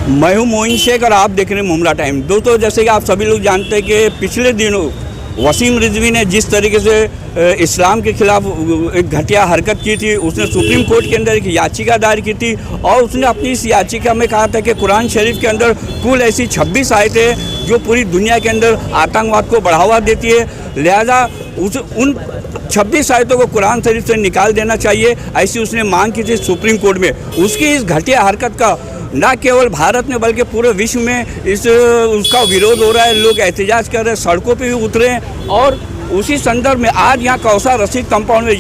मैं हूं मोइन शेख और आप देख रहे हैं मुमरा टाइम। दोस्तों, जैसे कि आप सभी लोग जानते हैं कि पिछले दिनों वसीम रिजवी ने जिस तरीके से इस्लाम के खिलाफ एक घटिया हरकत की थी, उसने सुप्रीम कोर्ट के अंदर एक याचिका दायर की थी और उसने अपनी इस याचिका में कहा था कि कुरान शरीफ के अंदर कुल ऐसी 26 आयतें जो पूरी दुनिया के अंदर आतंकवाद को बढ़ावा देती है, लिहाजा उन 26 आयतों को कुरान शरीफ से निकाल देना चाहिए, ऐसी उसने मांग की थी सुप्रीम कोर्ट में। उसकी इस घटिया हरकत का न केवल भारत में बल्कि पूरे विश्व में उसका विरोध हो रहा है। लोग एहतजाज कर रहे हैं, सड़कों पे भी उतरे हैं। और उसी संदर्भ में आज यहाँ कौसार रशीद कंपाउंड में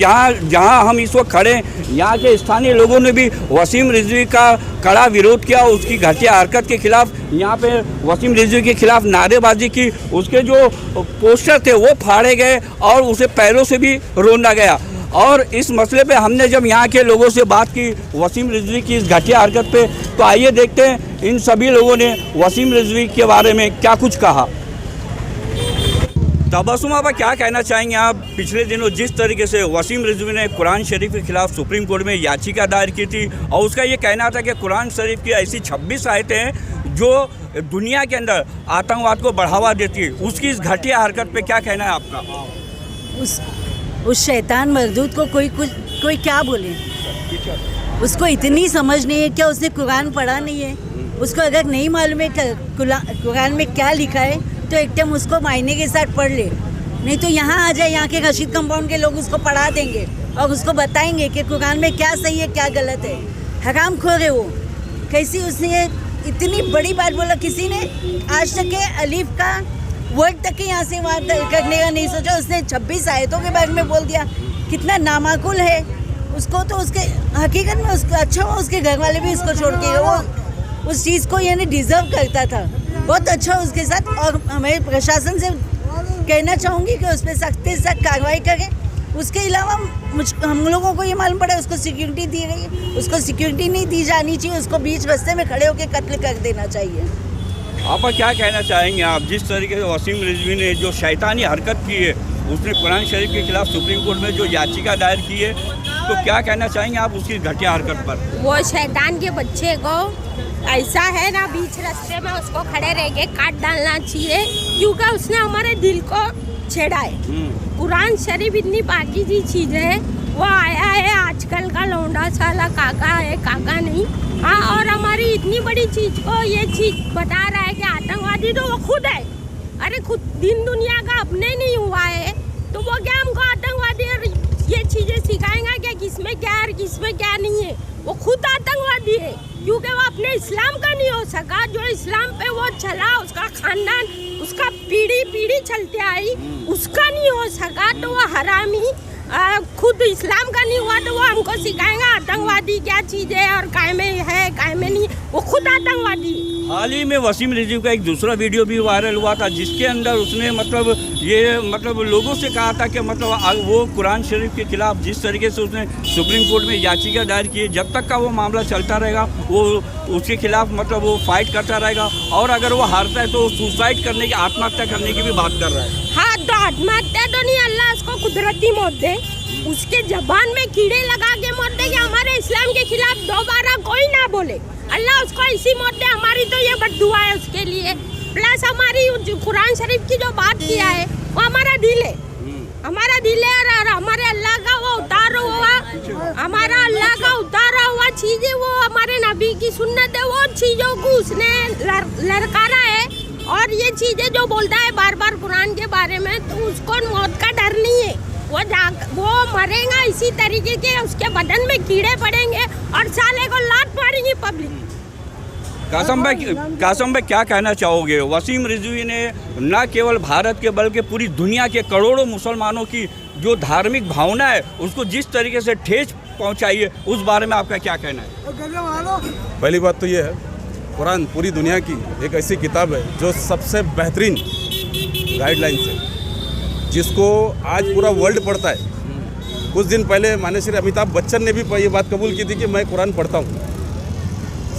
जहाँ हम इस वक्त खड़े हैं, यहाँ के स्थानीय लोगों ने भी वसीम रिजवी का कड़ा विरोध किया। उसकी घटिया हरकत के खिलाफ यहाँ पे वसीम रिजवी के खिलाफ नारेबाजी की। उसके जो पोस्टर थे वो फाड़े गए और उसे पैरों से भी रोंदा गया। और इस मसले पे हमने जब यहाँ के लोगों से बात की वसीम रिजवी की इस घटिया हरकत पे, तो आइए देखते हैं इन सभी लोगों ने वसीम रिजवी के बारे में क्या कुछ कहा। तबस्सुम, आप क्या कहना चाहेंगे? आप पिछले दिनों जिस तरीके से वसीम रिजवी ने कुरान शरीफ के खिलाफ सुप्रीम कोर्ट में याचिका दायर की थी और उसका ये कहना था कि कुरान शरीफ की ऐसी 26 आयतें हैं जो दुनिया के अंदर आतंकवाद को बढ़ावा देती है, उसकी इस घटिया हरकत पे क्या कहना है आपका? उस शैतान मरदूद को कोई क्या बोले? उसको इतनी समझ नहीं है क्या? उसने कुरान पढ़ा नहीं है? उसको अगर नहीं मालूम है कुरान में क्या लिखा है तो एकदम उसको मायने के साथ पढ़ ले, नहीं तो यहाँ आ जाए, यहाँ के रशीद कंपाउंड के लोग उसको पढ़ा देंगे और उसको बताएंगे कि कुरान में क्या सही है क्या गलत है। हराम खोर है वो। कैसी उसने इतनी बड़ी बात बोला, किसी ने आज तक के अलीफ का वर्ड तक के यहाँ से वहाँ करने का नहीं सोचा। उसने 26 आयतों के बारे में बोल दिया, कितना नामाकुल है। उसको तो उसके हकीकत में उसको अच्छा हुआ उसके घर वाले भी उसको छोड़ के, वो उस चीज़ को यानी डिज़र्व करता था। बहुत अच्छा उसके साथ। और हमें प्रशासन से कहना चाहूँगी कि उस पर सख्त से सख्त कार्रवाई करें। उसके अलावा हम लोगों को ये मालूम पड़ा उसको सिक्योरिटी दी गई है, उसको सिक्योरिटी नहीं दी जानी चाहिए, उसको बीच रास्ते में खड़े होकर कत्ल कर देना चाहिए। आप क्या कहना चाहेंगे? आप जिस तरीके से वसीम रिजवी ने जो शैतानी हरकत की है, उसने कुरान शरीफ के खिलाफ सुप्रीम कोर्ट में जो याचिका दायर की है, तो क्या कहना चाहेंगे आप उसकी घटिया हरकत पर? वो शैतान के बच्चे को ऐसा है ना, बीच रास्ते में उसको खड़े रह के काट डालना चाहिए, क्योंकि उसने हमारे दिल को छेड़ा है। कुरान शरीफ इतनी पाकीज़ी चीज़ है, वो आया है आजकल का लौंडा साला काका है, काका नहीं। हाँ, और हमारी इतनी बड़ी चीज़ को ये चीज़ बता रहा है कि आतंकवादी तो वो खुद है। अरे खुद दिन दुनिया का अपने नहीं हुआ है तो वो क्या हमको आतंकवादी और ये चीज़ें सिखाएंगा क्या किसमें क्या और किसमें क्या नहीं है? वो खुद आतंकवादी है, क्योंकि वो अपने इस्लाम का नहीं हो सका। जो इस्लाम पे वो चला, उसका खानदान, उसका पीढ़ी चलते आई, उसका नहीं हो सका, तो वो हरामी खुद इस्लाम का नहीं हुआ तो वो हमको सिखाएंगा आतंकवादी क्या चीज़ है और काय में है काय में नहीं। वो खुद आतंकवादी। हाल ही में वसीम रिजवी का एक दूसरा वीडियो भी वायरल हुआ था, जिसके अंदर उसने लोगों से कहा था कि वो कुरान शरीफ के खिलाफ जिस तरीके से उसने सुप्रीम कोर्ट में याचिका दायर की है, जब तक का वो मामला चलता रहेगा वो उसके खिलाफ वो फाइट करता रहेगा, और अगर वो हारता है तो सुसाइड करने की, आत्महत्या करने की भी बात कर रहा है। हाँ, तो आत्महत्या तो नहीं, अल्लाह उसको कुदरती मौत दे, उसके जबान में कीड़े लगा के मौत दे कि हमारे इस्लाम के खिलाफ दोबारा कोई ना बोले। अल्लाह उसको ऐसी मौत दे, हमारी तो ये बद्दुआ है उसके लिए। प्लस हमारी कुरान शरीफ की जो बात किया है वो हमारा दिल है, हमारा दिल है, और हमारे अल्लाह का वो उतारा हुआ, हमारा अल्लाह का उतारा हुआ चीज़ है, वो हमारे नबी की सुन्नत है। वो चीज़ों को उसने लड़कारा है, और ये चीज़ें जो बोलता है बार बार कुरान के बारे में, तो उसको मौत का डर नहीं है। वो मरेगा इसी तरीके के, उसके बदन में कीड़े पड़ेंगे और साले को लात मारेंगी पब्लिक। कासम भाई क्या कहना चाहोगे? वसीम रिजवी ने न केवल भारत के बल्कि पूरी दुनिया के करोड़ों मुसलमानों की जो धार्मिक भावना है उसको जिस तरीके से ठेस पहुंचाई है, उस बारे में आपका क्या कहना है? पहली बात तो ये है, कुरान पूरी दुनिया की एक ऐसी किताब है जो सबसे बेहतरीन गाइडलाइंस है, जिसको आज पूरा वर्ल्ड पढ़ता है। कुछ दिन पहले माननीय श्री अमिताभ बच्चन ने भी ये बात कबूल की थी कि मैं कुरान पढ़ता हूँ।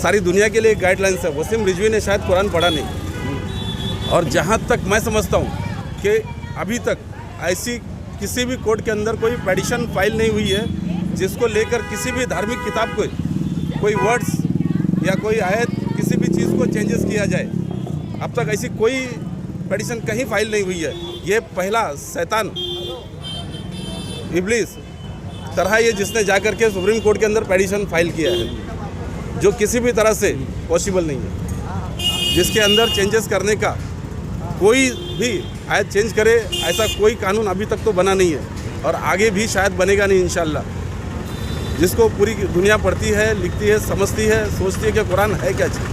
सारी दुनिया के लिए एक गाइडलाइंस है। वसीम रिजवी ने शायद कुरान पढ़ा नहीं, और जहाँ तक मैं समझता हूँ कि अभी तक ऐसी किसी भी कोर्ट के अंदर कोई पेटिशन फाइल नहीं हुई है जिसको लेकर किसी भी धार्मिक किताब को कोई वर्ड्स या कोई आयत किसी भी चीज़ चीज़ को चेंजेस किया जाए। अब तक ऐसी कोई पिटीशन कहीं फाइल नहीं हुई है। ये पहला शैतान इब्लिस तरह ये जिसने जाकर के सुप्रीम कोर्ट के अंदर पिटीशन फाइल किया है, जो किसी भी तरह से पॉसिबल नहीं है, जिसके अंदर चेंजेस करने का कोई भी आयत चेंज करे ऐसा कोई कानून अभी तक तो बना नहीं है और आगे भी शायद बनेगा नहीं इंशाल्लाह। जिसको पूरी दुनिया पढ़ती है, लिखती है, समझती है, सोचती है कि कुरान है क्या चीज़।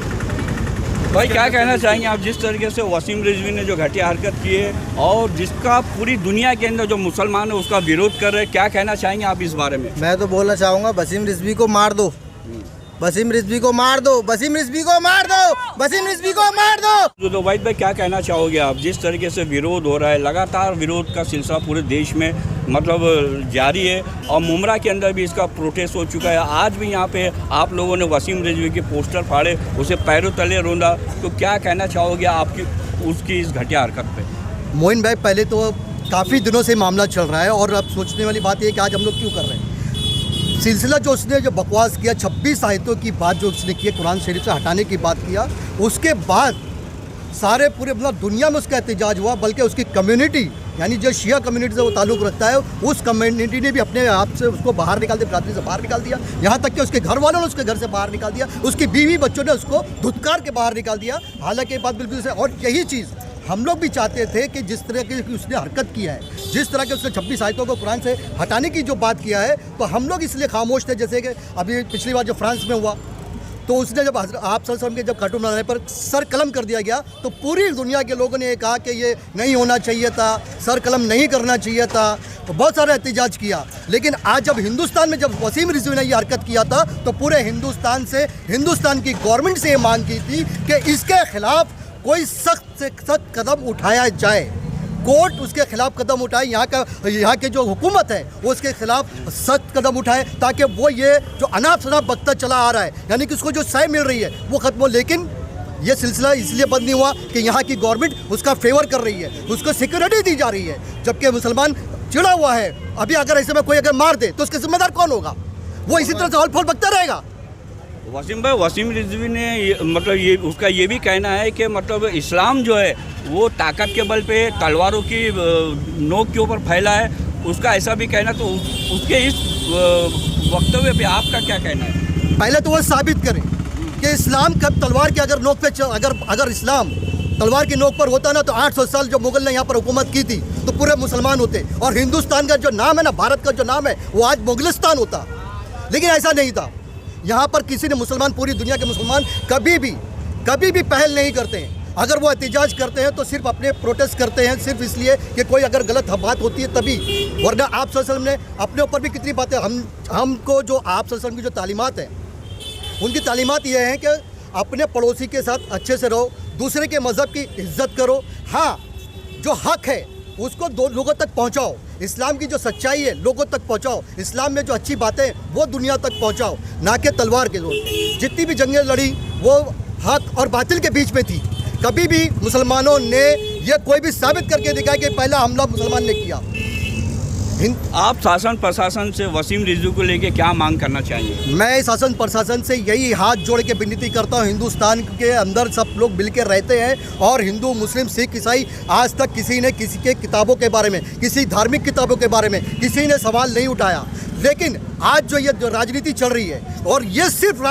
भाई क्या कहना चाहेंगे आप जिस तरीके से वसीम रिजवी ने जो घटिया हरकत की है और जिसका पूरी दुनिया के अंदर जो मुसलमान है उसका विरोध कर रहे हैं, क्या कहना चाहेंगे आप इस बारे में? मैं तो बोलना चाहूँगा वसीम रिजवी को मार दो, वसीम रिजवी को मार दो, वसीम रिजवी को मार दो, वसीम रिजवी को मार दो। तो वाहिद भाई क्या कहना चाहोगे आप जिस तरीके से विरोध हो रहा है, लगातार विरोध का सिलसिला पूरे देश में मतलब जारी है और मुमरा के अंदर भी इसका प्रोटेस्ट हो चुका है। आज भी यहाँ पे आप लोगों ने वसीम रिजवी के पोस्टर फाड़े, उसे पैरों तले रोंदा, तो क्या कहना चाहोगे आपकी उसकी इस घटिया हरकत पे? मोइन भाई, पहले तो काफ़ी दिनों से मामला चल रहा है और अब सोचने वाली बात ये कि आज हम लोग क्यों कर रहे हैं। सिलसिला जो उसने जो बकवास किया, 26 आयतों की बात जो उसने की, कुरान शरीफ से हटाने की बात किया, उसके बाद सारे पूरे मतलब दुनिया में उसका एहतजाज हुआ, बल्कि उसकी कम्युनिटी यानी जो शिया कम्युनिटी से वो ताल्लुक़ रखता है उस कम्युनिटी ने भी अपने आप से उसको बाहर निकाल दिया, बिरादरी से बाहर निकाल दिया। यहाँ तक कि उसके घर वालों ने उसके घर से बाहर निकाल दिया, उसकी बीवी बच्चों ने उसको धुतकार के बाहर निकाल दिया। हालांकि ये बात बिल्कुल से, और यही चीज़ हम लोग भी चाहते थे कि जिस तरह की उसने हरकत किया है, जिस तरह के उसने 26 आयतों को कुरान से हटाने की जो बात किया है, तो हम लोग इसलिए खामोश थे। जैसे कि अभी पिछली बार जो फ्रांस में हुआ तो उसने जब आप सल्लम के जब कार्टून बनाने पर सर कलम कर दिया गया तो पूरी दुनिया के लोगों ने ये कहा कि ये नहीं होना चाहिए था, सर कलम नहीं करना चाहिए था, तो बहुत सारा एहतजाज किया। लेकिन आज जब हिंदुस्तान में जब वसीम रिजवी ने ये हरकत किया था तो पूरे हिंदुस्तान से, हिंदुस्तान की गवर्नमेंट से ये मांग की थी कि इसके खिलाफ कोई सख्त से सख्त कदम उठाया जाए, कोर्ट उसके खिलाफ कदम उठाए, यहाँ के जो हुकूमत है वो उसके खिलाफ सख्त कदम उठाए, ताकि वो ये जो अनाप शनाप बकता चला आ रहा है, यानी कि उसको जो सह मिल रही है वो ख़त्म हो। लेकिन ये सिलसिला इसलिए बंद नहीं हुआ कि यहाँ की गवर्नमेंट उसका फेवर कर रही है, उसको सिक्योरिटी दी जा रही है, जबकि मुसलमान चिड़ा हुआ है। अभी अगर ऐसे में कोई अगर मार दे तो उसके जिम्मेदार कौन होगा? वो इसी तरह से हॉल फॉल बकता रहेगा। वसीम भाई, वसीम रिजवी ने मतलब ये उसका ये भी कहना है कि मतलब इस्लाम जो है वो ताकत के बल पे तलवारों की नोक के ऊपर फैला है, उसका ऐसा भी कहना। तो उसके इस वक्तव्य पे आपका क्या कहना है? पहले तो वो साबित करें कि इस्लाम कब तलवार की अगर नोक पे अगर इस्लाम तलवार की नोक पर होता ना तो 800 साल जो मुगल ने यहाँ पर हुकूमत की थी तो पूरे मुसलमान होते और हिंदुस्तान का जो नाम है ना, भारत का जो नाम है वो आज मुगलिस्तान होता। लेकिन ऐसा नहीं था। यहाँ पर किसी ने मुसलमान, पूरी दुनिया के मुसलमान कभी भी पहल नहीं करते हैं। अगर वो एहतजाज करते हैं तो सिर्फ अपने प्रोटेस्ट करते हैं, सिर्फ इसलिए कि कोई अगर गलत बात होती है तभी, वरना आप सल्लल्लाहु अलैहि वसल्लम ने अपने ऊपर भी कितनी बातें हमको जो आप सल्लल्लाहु अलैहि वसल्लम की जो तालीमात है, उनकी तालीमात ये हैं कि अपने पड़ोसी के साथ अच्छे से रहो, दूसरे के मज़हब की इज्जत करो, हाँ जो हक है उसको दो लोगों तक पहुंचाओ, इस्लाम की जो सच्चाई है लोगों तक पहुंचाओ, इस्लाम में जो अच्छी बातें हैं वो दुनिया तक पहुंचाओ, ना कि तलवार के जोर। जितनी भी जंगें लड़ी वो हक और बातिल के बीच में थी। कभी भी मुसलमानों ने यह कोई भी साबित करके दिखाया कि पहला हमला मुसलमान ने किया। आप शासन प्रशासन से वसीम रिजवी को लेके क्या मांग करना चाहिए? मैं शासन प्रशासन से यही हाथ जोड़ के विनती करता हूँ, हिंदुस्तान के अंदर सब लोग मिलकर रहते हैं और हिंदू, मुस्लिम, सिख, ईसाई, आज तक किसी ने किसी के किताबों के बारे में, किसी धार्मिक किताबों के बारे में किसी ने सवाल नहीं उठाया। लेकिन आज जो ये राजनीति चल रही है और ये सिर्फ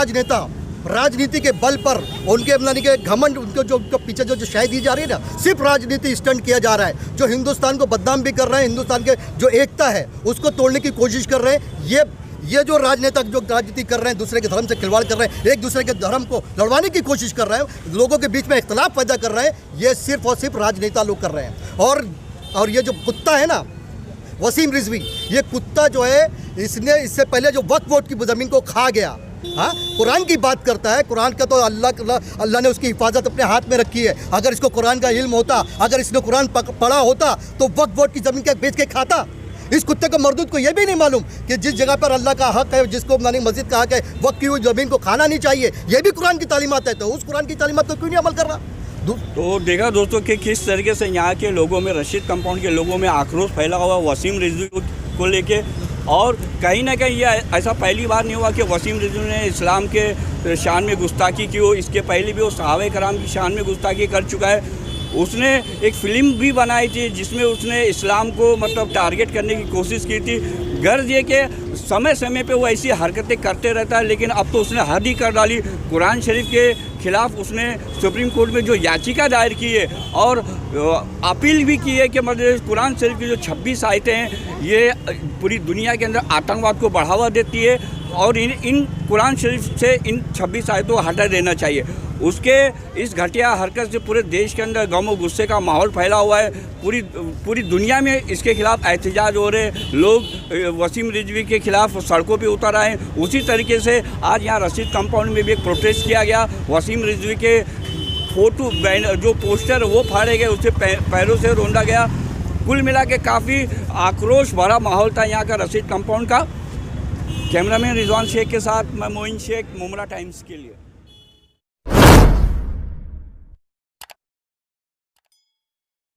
राजनीति के बल पर उनके यानी कि घमंड, उनको जो पीछे जो शायद दी जा रही है ना, सिर्फ राजनीति स्टंट किया जा रहा है, जो हिंदुस्तान को बदनाम भी कर रहे हैं, हिंदुस्तान के जो एकता है उसको तोड़ने की कोशिश कर रहे हैं। ये जो राजनेता जो राजनीति कर रहे हैं, दूसरे के धर्म से खिलवाड़ कर रहे हैं, एक दूसरे के धर्म को लड़वाने की कोशिश कर रहे हैं, लोगों के बीच में इख्तलाफ पैदा कर रहे हैं, ये सिर्फ और सिर्फ राजनेता लोग कर रहे हैं। और ये जो कुत्ता है ना वसीम रिजवी, ये कुत्ता जो है इससे पहले जो वक्फ बोर्ड की ज़मीन को खा गया, हाँ, कुरान की बात करता है। कुरान का तो अल्लाह ने उसकी हिफाजत अपने हाथ में रखी है। अगर इसको कुरान का इल्म होता, अगर इसने कुरान पढ़ा होता तो वक्फ बोर्ड की ज़मीन का बेच के खाता। इस कुत्ते को मरदूद को ये भी नहीं मालूम कि जिस जगह पर अल्लाह का हक है, जिसको मस्जिद का हक है, वक्फ की हुई ज़मीन को खाना नहीं चाहिए, ये भी कुरान की तालीमात है। तो उस कुरान की तालीमात तो क्यों नहीं अमल कर रहा? तो देखा दोस्तों कि किस तरीके से यहाँ के लोगों में, रशीद कंपाउंड के लोगों में आक्रोश फैला हुआ वसीम रिजवी को लेके। और कहीं ना कहीं ये ऐसा पहली बार नहीं हुआ कि वसीम रिजवी ने इस्लाम के शान में गुस्ताखी की हो। इसके पहले भी वो सहाबा कराम की शान में गुस्ताखी कर चुका है। उसने एक फ़िल्म भी बनाई थी जिसमें उसने इस्लाम को मतलब टारगेट करने की कोशिश की थी। गर्ज ये कि समय समय पे वो ऐसी हरकतें करते रहता है, लेकिन अब तो उसने हद ही कर डाली। कुरान शरीफ के खिलाफ उसने सुप्रीम कोर्ट में जो याचिका दायर की है और अपील भी की है कि मतलब कुरान शरीफ की जो 26 आयतें हैं ये पूरी दुनिया के अंदर आतंकवाद को बढ़ावा देती है और इन कुरान शरीफ से इन 26 आयतों को हटा देना चाहिए। उसके इस घटिया हरकत से पूरे देश के अंदर गम और गुस्से का माहौल फैला हुआ है। पूरी दुनिया में इसके खिलाफ एहतजाज हो रहे, लोग वसीम रिजवी के खिलाफ सड़कों पे उतर आए। उसी तरीके से आज यहाँ रशीद कंपाउंड में भी एक प्रोटेस्ट किया गया। वसीम रिजवी के फोटो जो पोस्टर वो फाड़े गए, उससे पैरों से रोंदा गया। कुल मिला के काफ़ी आक्रोश भरा माहौल था यहाँ का रशीद कंपाउंड का। कैमरामैन रिजवान शेख के साथ मैं मोइन शेख, मुमरा टाइम्स के लिए।